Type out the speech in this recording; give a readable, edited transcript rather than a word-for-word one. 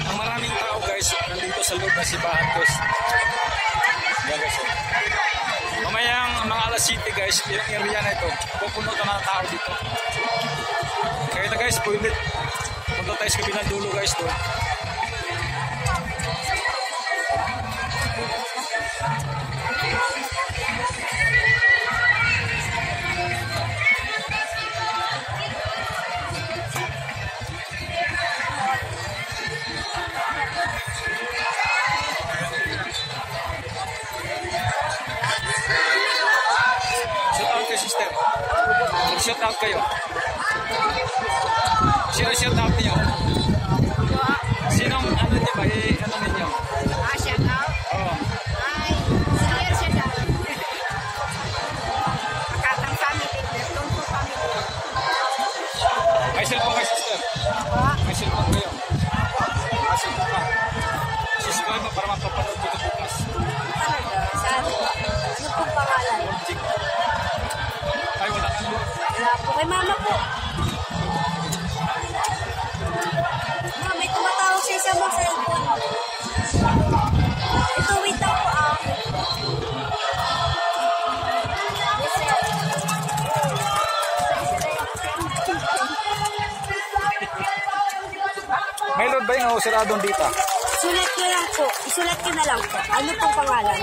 Ang maraming tao guys nandito sa loob ng simbahan guys. Yan guys. Mamayang mga alas 7 guys, yung area na ito, pupuno ka ng tao dito. Kaya ito guys, pwede punta tayo sa kabilang dulo guys doon. Sister, shout out kayo. Sino shout out niyo? Sinong ano diba? Ano ninyo? Shout out? Oo. Ay, sige, shout out. Makatang family, Tungko family. May cellphone kayo, sister? May cellphone kayo? May cellphone ka? Subscribe mo para mapapanood dito bukas. Talaga? Saan? Ano pong pangalan? Ay, wala ka mo. Wala po. Kay mama po. Ma, may tumatawag sa isa mong cellphone. Ito, wait lang po ah. May load ba yung siradong dito? Sulat nyo lang po. Isulat nyo na lang po. Ano pong pangalan?